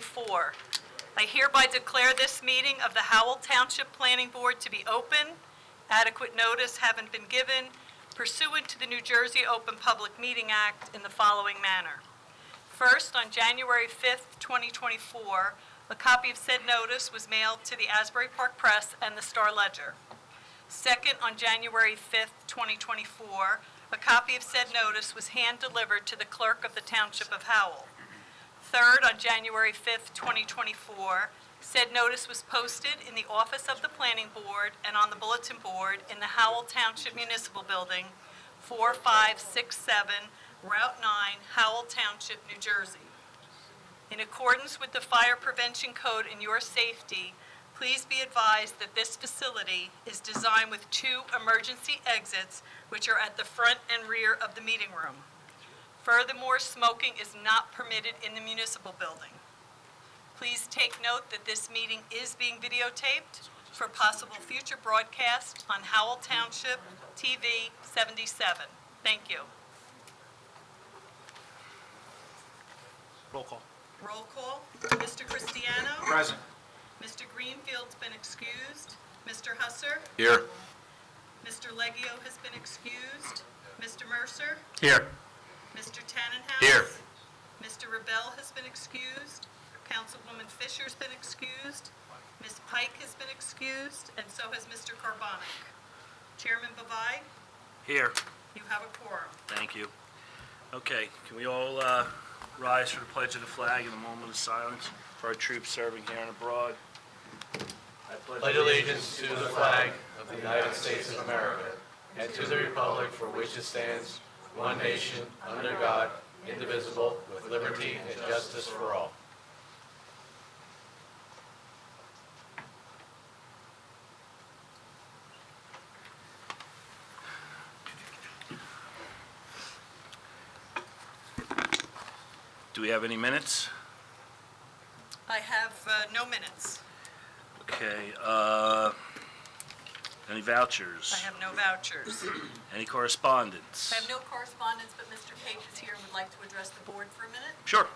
2024. I hereby declare this meeting of the Howell Township Planning Board to be open. Adequate notice having been given pursuant to the New Jersey Open Public Meeting Act in the following manner. First, on January 5th, 2024, a copy of said notice was mailed to the Asbury Park Press and the Star Ledger. Second, on January 5th, 2024, a copy of said notice was hand-delivered to the clerk of the Township of Howell. Third, on January 5th, 2024, said notice was posted in the office of the Planning Board and on the bulletin board in the Howell Township Municipal Building, 4567 Route 9, Howell Township, New Jersey. In accordance with the Fire Prevention Code and your safety, please be advised that this facility is designed with 2 emergency exits, which are at the front and rear of the meeting room. Furthermore, smoking is not permitted in the municipal building. Please take note that this meeting is being videotaped for possible future broadcast on Howell Township TV 77. Thank you. Roll call. Roll call. Mr. Cristiano? Present. Mr. Greenfield's been excused. Mr. Husser? Here. Mr. Leggio has been excused. Mr. Mercer? Here. Mr. Tannenhouse? Here. Mr. Rebel has been excused. Councilwoman Fisher's been excused. Ms. Pike has been excused, and so has Mr. Carbonic. Chairman Bavai, Here. you have a quorum. Thank you. Okay, can we all rise for the pledge of the flag in a moment of silence for our troops serving here and abroad? I Pledge allegiance to the flag of the United States of America and to the republic for which it stands, one nation, under God, indivisible, with liberty and justice for all. Do we have any minutes? I have no minutes. Okay, any vouchers? I have no vouchers. Any correspondence? I have no correspondence, but Mr. Page is here and would like to address the board for a minute. Sure.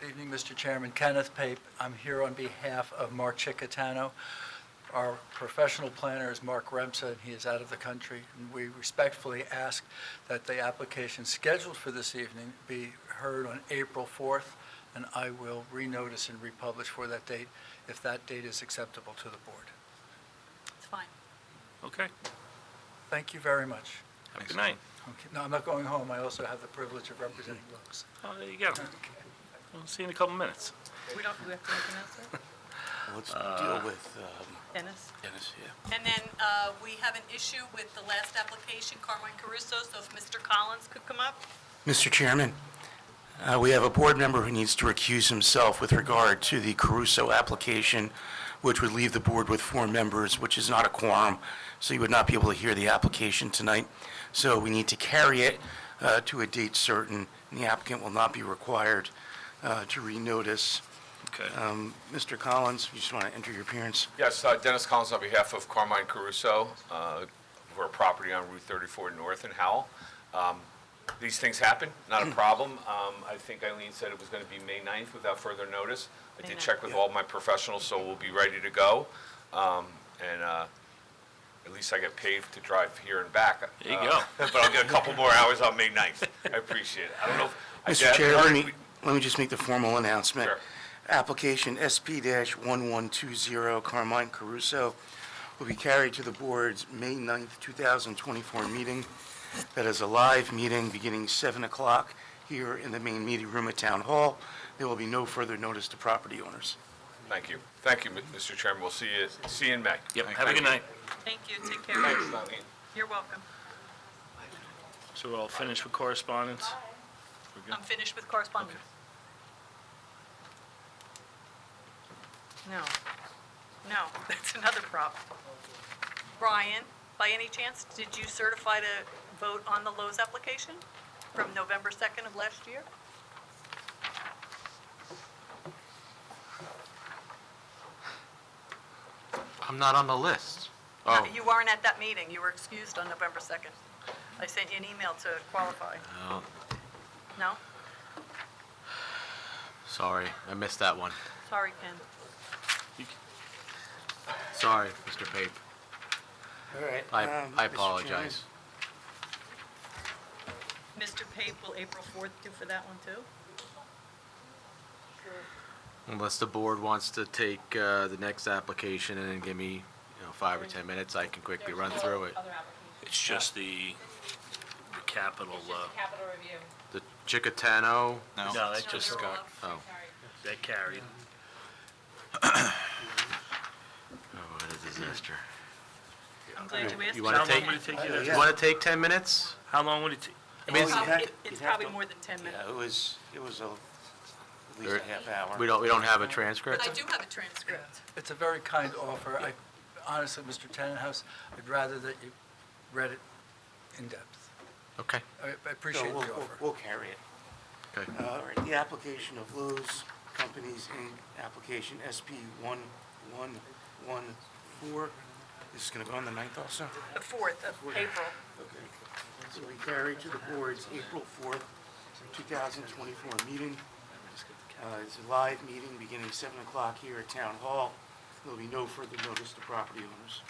Good evening, Mr. Chairman. Kenneth Pape. I'm here on behalf of Mark Chickatano. Our professional planner is Mark Remsa, and he is out of the country. And we respectfully ask that the application scheduled for this evening be heard on April 4th, and I will renotice and republish for that date if that date is acceptable to the board. It's fine. Okay. Thank you very much. Have a good night. Okay. No, I'm not going home. I also have the privilege of representing Wilkes. Oh, there you go. We'll see you in a couple minutes. We have to make an announcement? Let's deal with Dennis? Dennis, yeah. And then we have an issue with the last application, Carmine Caruso, so if Mr. Collins could come up. Mr. Chairman, we have a board member who needs to recuse himself with regard to the Caruso application, which would leave the board with 4 members, which is not a quorum, so you would not be able to hear the application tonight. So we need to carry it to a date certain, and the applicant will not be required to renotice. Okay. Mr. Collins, you just want to enter your appearance? Yes, Dennis Collins on behalf of Carmine Caruso. We're a property on Route 34 North in Howell. These things happen, not a problem. I think Eileen said it was going to be May 9th without further notice. I did check with all my professionals, so we'll be ready to go. And at least I get paid to drive here and back. There you go. But I'll get a couple more hours on May 9th. I appreciate it. I don't know if... Mr. Chair, let me just make the formal announcement. Sure. Application SP-1120 Carmine Caruso will be carried to the board's May 9th, 2024 meeting. That is a live meeting beginning 7 o'clock here in the main meeting room at Town Hall. There will be no further notice to property owners. Thank you. Thank you, Mr. Chairman. We'll see you in May. Yep, have a good night. Thank you. Take care. Thanks, Eileen. You're welcome. So we're all finished with correspondence? We're good? I'm finished with correspondence. No, that's another problem. Brian, by any chance, did you certify to vote on the Lowe's application from November 2nd of last year? I'm not on the list. Oh. You weren't at that meeting. You were excused on November 2nd. I sent you an email to qualify. Oh, No? sorry, I missed that one. Sorry, Ken. Sorry, Mr. Pape. All right. I apologize. Mr. Pape, will April 4th do for that one, too? Unless the board wants to take the next application and then give me, 5 or 10 minutes, I can quickly run through it. It's just the capital, Capital review. The Chicatano? no, that just got, Oh, that carried. oh, what a disaster. I'm glad you asked. You me. wanna How long take- would it take you You to, want to take 10 minutes? how long would it take? I mean, It's probably more than 10 minutes. Yeah, it was at least a half hour. we don't have a transcript? I do have a transcript. It's a very kind offer. Honestly, Mr. Tannenhouse, I'd rather that you read it in depth. Okay, I So appreciate the offer. we'll carry it. okay. All right, the application of Lowe's Companies, Inc., application SP 1114. This is going to go on the 9th also? The 4th of April. Okay. So we carry to the board's April 4th, 2024 meeting. It's a live meeting beginning 7 o'clock here at Town Hall. There'll be no further notice to property owners.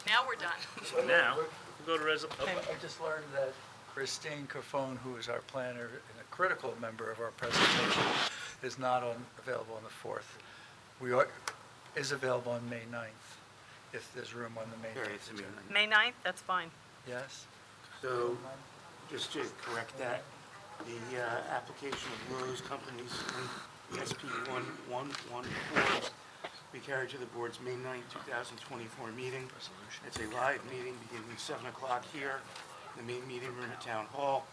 Now we're done. So now, we'll go to I just learned that Christine Cofone, who is our planner and a critical member of our presentation, is not available on the 4th. Is available on May 9th, if there's room on the May Carry 9th it to agenda. May 9th, that's fine. Yes? So, just to correct that, the application of Lowe's Companies, Inc., SP 1114, be carried to the board's May 9, 2024 meeting. It's a live meeting beginning 7 o'clock here in the main meeting room at Town Hall.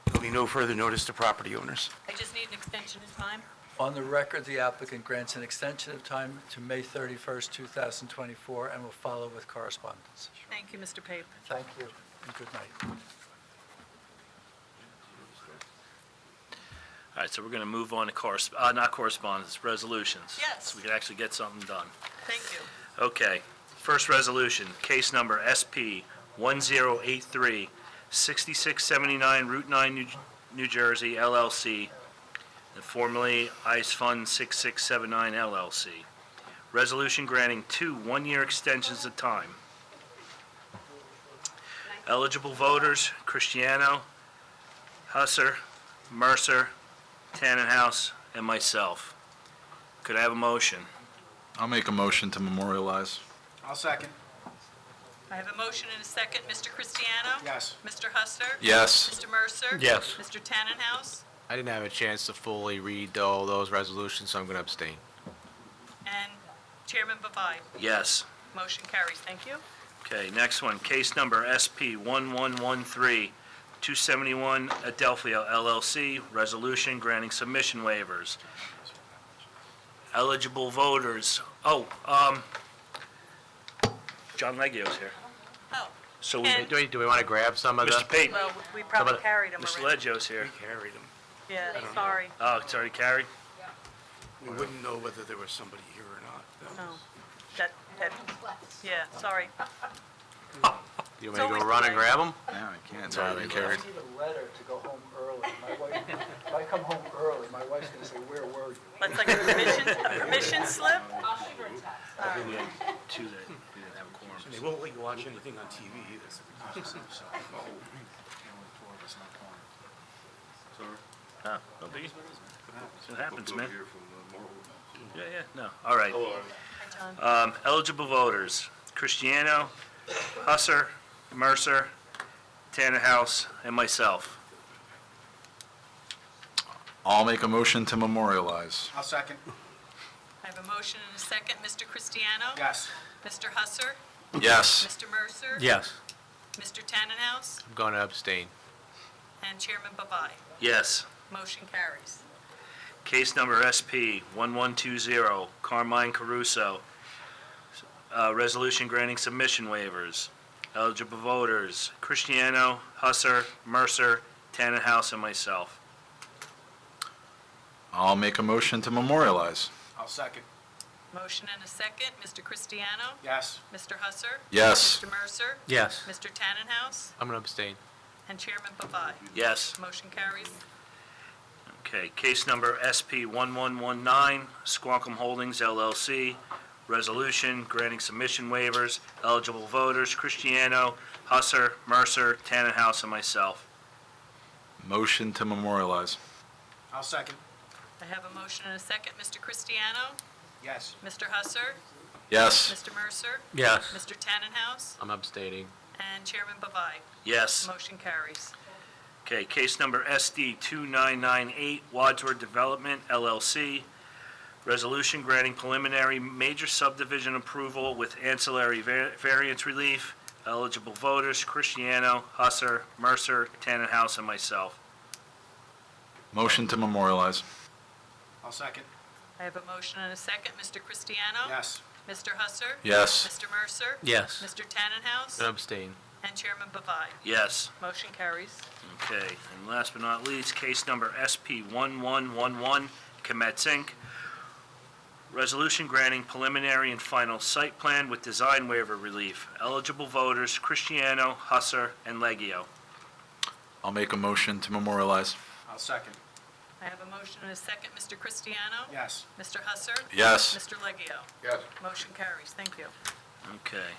There'll be no further notice to property owners. I just need an extension of time. On the record, the applicant grants an extension of time to May 31st, 2024, and will follow with correspondence. Thank you, Mr. Pape. Thank you, and good night. All right, so we're going to move on to not correspondence, resolutions. Yes. So we can actually get something done. Thank you. Okay, first resolution, case number SP 1083, 6679 Route 9, New Jersey, LLC, and formerly Ice Fund 6679 LLC. Resolution granting 2 one-year extensions of time. Eligible voters, Cristiano, Husser, Mercer, Tannenhouse, and myself. Could I have a motion? I'll make a motion to memorialize. I'll second. I have a motion and a second. Mr. Cristiano? Yes. Mr. Husser? Yes. Mr. Mercer? Yes. Mr. Tannenhouse? I didn't have a chance to fully read all those resolutions, so I'm going to abstain. And Chairman Bavai? Yes. Motion carries. Thank you. Okay, next one, case number SP 1113, 271 Adelphia LLC, resolution granting submission waivers. Eligible voters, John Leggio's here. Oh, So we, And- Do we want to grab some of the? Mr. Payton, well, we probably about- carried them Mr. already. Leggio's here. We carried them. Yeah, sorry. Oh, it's already carried? We wouldn't know whether there was somebody here or not. No. That, yeah, sorry. Do you want me to go run and grab them? No, I can't. It's No, already they carried. I need a letter to go home early. My wife, if I come home early, my wife's going to say, "Where were you?" That's like a permission slip? I'll shoot her a text. We had two that we didn't have a quorum. They won't let you watch anything on TV either. Ah, no biggie. It happens, man. Yeah, no, all right. Eligible voters, Cristiano, Husser, Mercer, Tannenhouse, and myself. I'll make a motion to memorialize. I'll second. I have a motion and a second. Mr. Cristiano? Yes. Mr. Husser? Yes. Mr. Mercer? Yes. Mr. Tannenhouse? I'm going to abstain. And Chairman Bavai. Yes. Motion carries. Case number SP 1120, Carmine Caruso, resolution granting submission waivers. Eligible voters, Cristiano, Husser, Mercer, Tannenhouse, and myself. I'll make a motion to memorialize. I'll second. Motion and a second. Mr. Cristiano? Yes. Mr. Husser? Yes. Mr. Mercer? Yes. Mr. Tannenhouse? I'm going to abstain. And Chairman Bavai. Yes. Motion carries. Okay, case number SP 1119, Squonkam Holdings LLC, resolution granting submission waivers, eligible voters, Cristiano, Husser, Mercer, Tannenhouse, and myself. Motion to memorialize. I'll second. I have a motion and a second. Mr. Cristiano? Yes. Mr. Husser? Yes. Mr. Mercer? Yes. Mr. Tannenhouse? I'm abstaining. And Chairman Bavai. Yes. Motion carries. Okay, case number SD 2998, Wadsworth Development LLC, resolution granting preliminary major subdivision approval with ancillary variance relief, eligible voters, Cristiano, Husser, Mercer, Tannenhouse, and myself. Motion to memorialize. I'll second. I have a motion and a second. Mr. Cristiano? Yes. Mr. Husser? Yes. Mr. Mercer? Yes. Mr. Tannenhouse? Abstain. And Chairman Bavai. Yes. Motion carries. Okay, and last but not least, case number SP 1111, Comets Inc., resolution granting preliminary and final site plan with design waiver relief, eligible voters, Cristiano, Husser, and Leggio. I'll make a motion to memorialize. I'll second. I have a motion and a second. Mr. Cristiano? Yes. Mr. Husser? Yes. Mr. Leggio? Yes. Motion carries. Thank you. Okay.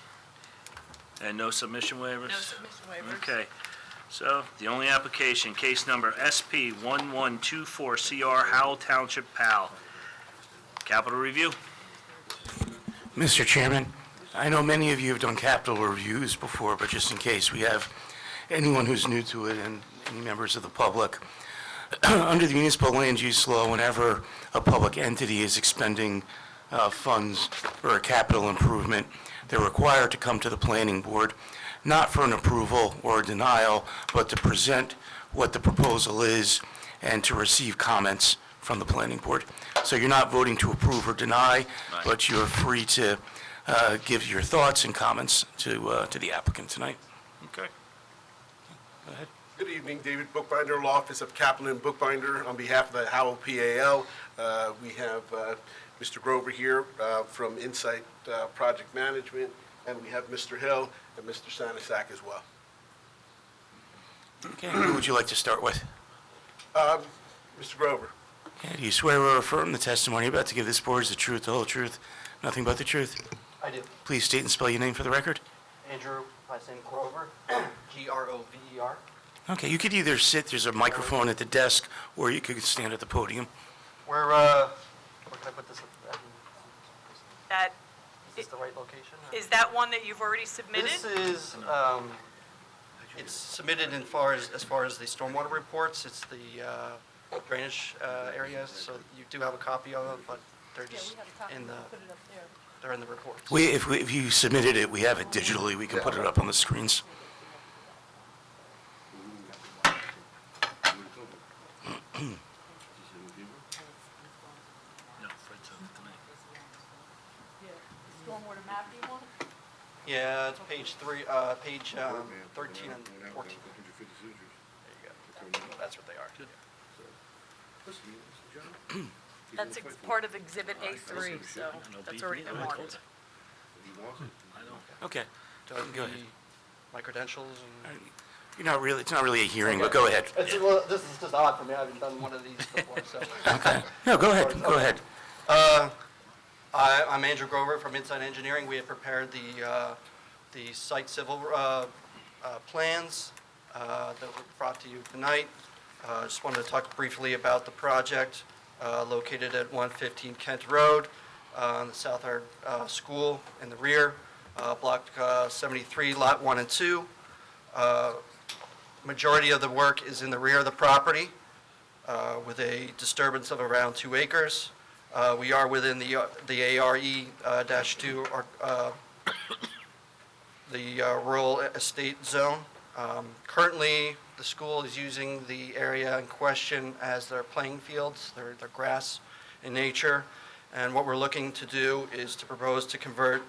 And no submission waivers? No submission waivers. Okay, so the only application, case number SP 1124CR, Howell Township, PAL. Capital review? Mr. Chairman, I know many of you have done capital reviews before, but just in case we have anyone who's new to it and any members of the public, under the municipal land use law, whenever a public entity is expending funds for a capital improvement, they're required to come to the planning board, not for an approval or a denial, but to present what the proposal is and to receive comments from the planning board. So you're not voting to approve or deny, but you're free to give your thoughts and comments to the applicant tonight. Okay. Go ahead. Good evening, David Bookbinder, Law Office of Kaplan and Bookbinder. On behalf of the Howell PAL, we have Mr. Grover here from Insight Project Management, and we have Mr. Hill and Mr. Sanisak as well. Okay, who would you like to start with? Mr. Grover. Okay, do you swear or affirm the testimony you're about to give this board is the truth, the whole truth, nothing but the truth? I do. Please state and spell your name for the record. Andrew, last name Grover, Grover. Okay, you could either sit, there's a microphone at the desk, or you could stand at the podium. Where can I put this? That, Is this the right location? is that one that you've already submitted? This is, it's submitted as far as the stormwater reports. It's the drainage areas, so you do have a copy of it, but they're just in the, they're in the reports. If you submitted it, we have it digitally, we can put it up on the screens. No, Fred's on tonight. Stormwater map, do you want? Yeah, it's page 13 and 14. There you go. That's what they are. That's part of Exhibit A3, so that's already been marked. Okay. Do I Go have ahead. my credentials and? It's not really a hearing, but go ahead. Well, this is just odd for me. I haven't done one of these before, so. Okay. No, go ahead, go ahead. I'm Andrew Grover from Inside Engineering. We have prepared the site civil plans that were brought to you tonight. Just wanted to talk briefly about the project located at 115 Kent Road, on the Southard School in the rear, Block 73, Lot 1 and 2. Majority of the work is in the rear of the property with a disturbance of around 2 acres. We are within the ARE-2, the rural estate zone. Currently, the school is using the area in question as their playing fields, their grass in nature. And what we're looking to do is to propose to convert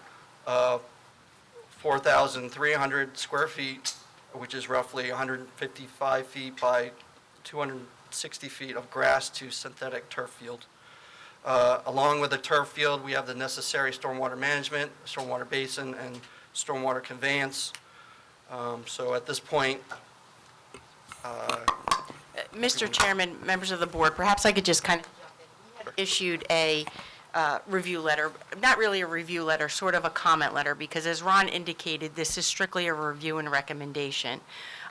4,300 square feet, which is roughly 155 feet by 200 60 feet of grass to synthetic turf field. Along with the turf field, we have the necessary stormwater management, stormwater basin, and stormwater conveyance. So at this point, Mr. Chairman, members of the board, perhaps I could just kind of jump in. We had issued a review letter, not really a review letter, sort of a comment letter, because as Ron indicated, this is strictly a review and recommendation.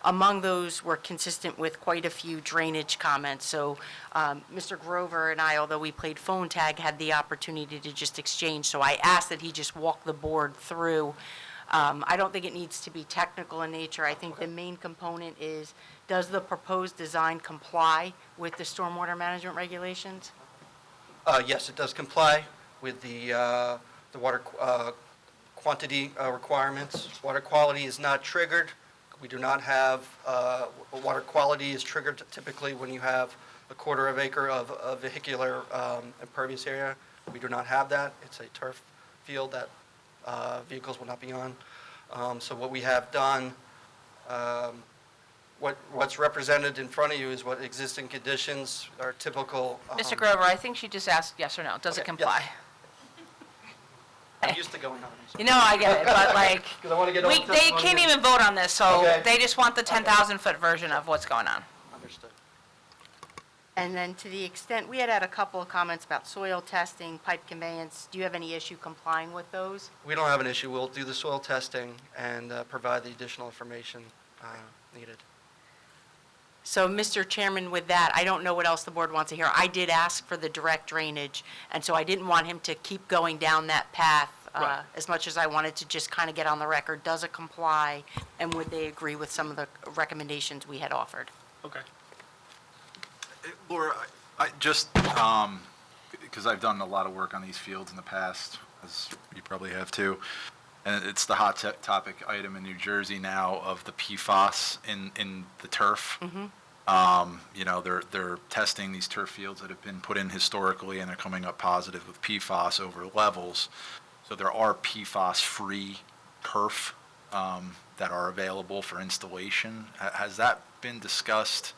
Among those were consistent with quite a few drainage comments. So Mr. Grover and I, although we played phone tag, had the opportunity to just exchange. So I asked that he just walk the board through. I don't think it needs to be technical in nature. I think the main component is, does the proposed design comply with the stormwater management regulations? yes, it does comply with the water quantity requirements. Water quality is not triggered. We do not have, water quality is triggered typically when you have a quarter of acre of vehicular impervious area. We do not have that. It's a turf field that vehicles will not be on. So what we have done, what's represented in front of you is what existing conditions are typical. Mr. Grover, I think she just asked yes or no. Does it Okay, comply? I'm used to going on. You know, I get it, but like, 'Cause I want to get all the they testimony can't in. even vote on this, so Okay. they just want the 10,000-foot version of what's going on. Understood. And then to the extent, we had a couple of comments about soil testing, pipe conveyance. Do you have any issue complying with those? We don't have an issue. We'll do the soil testing and provide the additional information needed. So, Mr. Chairman, with that, I don't know what else the board wants to hear. I did ask for the direct drainage, and so I didn't want him to keep going down that path Right. as much as I wanted to just kind of get on the record. Does it comply, and would they agree with some of the recommendations we had offered? Okay. Laura, I just, because I've done a lot of work on these fields in the past, as you probably have too, and it's the hot topic item in New Jersey now of the PFAS in the turf. You know, they're testing these turf fields that have been put in historically, and they're coming up positive with PFAS over levels. So there are PFAS-free turf that are available for installation. Has that been discussed?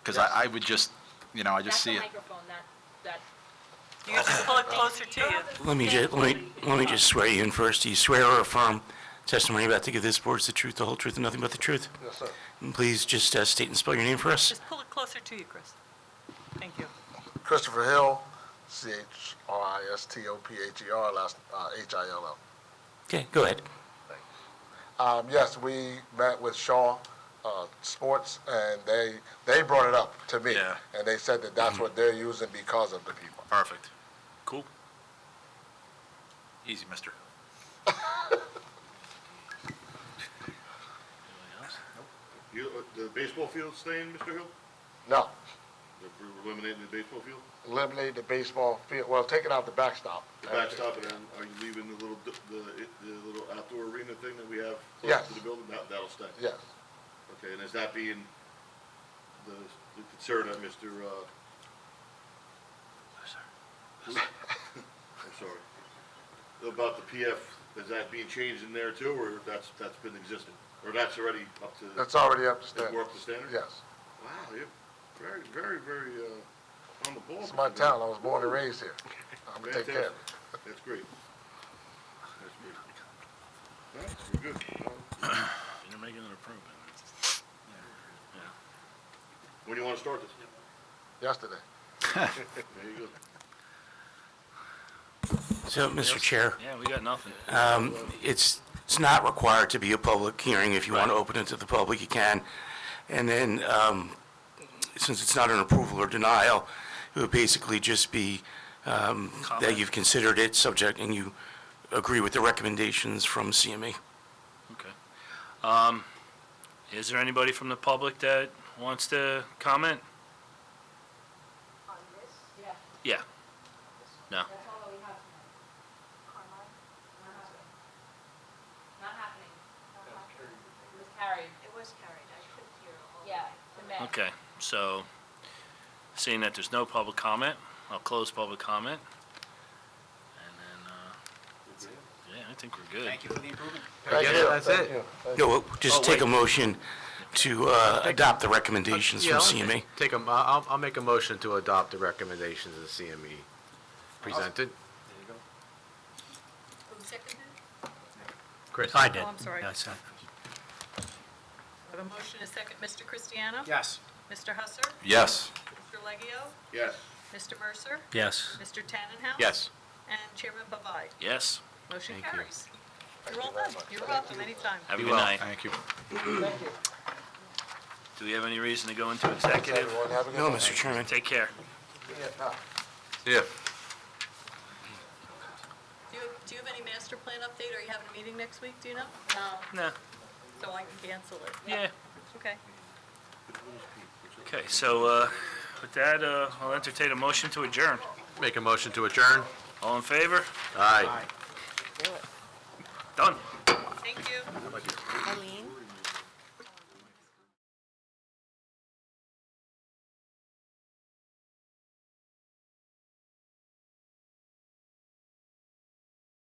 Because I would just, you know, I just see it. microphone, that. You just pull it closer to you. Let me just swear you in first. Do you swear or affirm testimony about to give this board is the truth, the whole truth, and nothing but the truth? Yes, sir. And please just state and spell your name for us. Just pull it closer to you, Chris. Thank you. Christopher Hill, ChristopherHill, last Hill. Okay, go ahead. Yes, we met with Shaw Sports, and they brought it up to me. Yeah. And they said that that's what they're using because of the people. Perfect. Cool. Easy, mister. The baseball field staying, Mr. Hill? No, We're eliminating the baseball field? eliminate the baseball field, well, taking out the backstop. The backstop, and then are you leaving the little outdoor arena thing that we have Yes. close to the building? That'll stay? Yes, Okay, and is that being the concern that Mr., I'm sorry, about the PF, is that being changed in there too, or that's been existing? Or that's already up to? that's already up to We're standard. up to standard? Yes, Wow, you're very, very, very, on the ball. it's my Mr. town, I was born and raised here. I'm gonna take care of Fantastic. it. That's great. That's great. All right, we're good. You're making an improvement. When do you want to start this? Yesterday. There you go. So, Mr. Chair, Yeah, we got nothing. it's not required to be a public hearing. If you want to Right. open it to the public, you can. And then, since it's not an approval or denial, it would basically just be that you've considered it subject and you agree with the recommendations from CME. Okay. Is there anybody from the public that wants to comment? On this? Yeah. Yeah. No. That's all that we have tonight. Carmine? Not happening. Not happening. It was carried. It was carried, I couldn't hear all. Yeah, the May. Okay, so seeing that there's no public comment, I'll close public comment. And then, yeah, I think we're good. Thank you for the improvement. Thank you. That's it. Thank you. No, just take a motion to adopt the recommendations from CME. I'll make a motion to adopt the recommendations of the CME presented. Who seconded? Chris? I did. Oh, I'm sorry. Yes, I have a motion, a second. Mr. Cristiano? Yes. Mr. Husser? Yes. Mr. Leggio? Yes. Mr. Mercer? Yes. Mr. Tannenhouse? Yes. And Chairman Bavai. Yes. Motion Thank you. carries. You're all done. You're welcome, anytime. Have a Be good well. night. Thank you. Do we have any reason to go into executive? Everyone have a good No, night. Mr. Chairman. Take care. Yeah. Do you have any master plan update? Are you having a meeting next week, do you know? No. No. So I can cancel it? Yeah. Okay. Okay, so with that, I'll entertain a motion to adjourn. Make a motion to adjourn? All in favor? Aye. Done.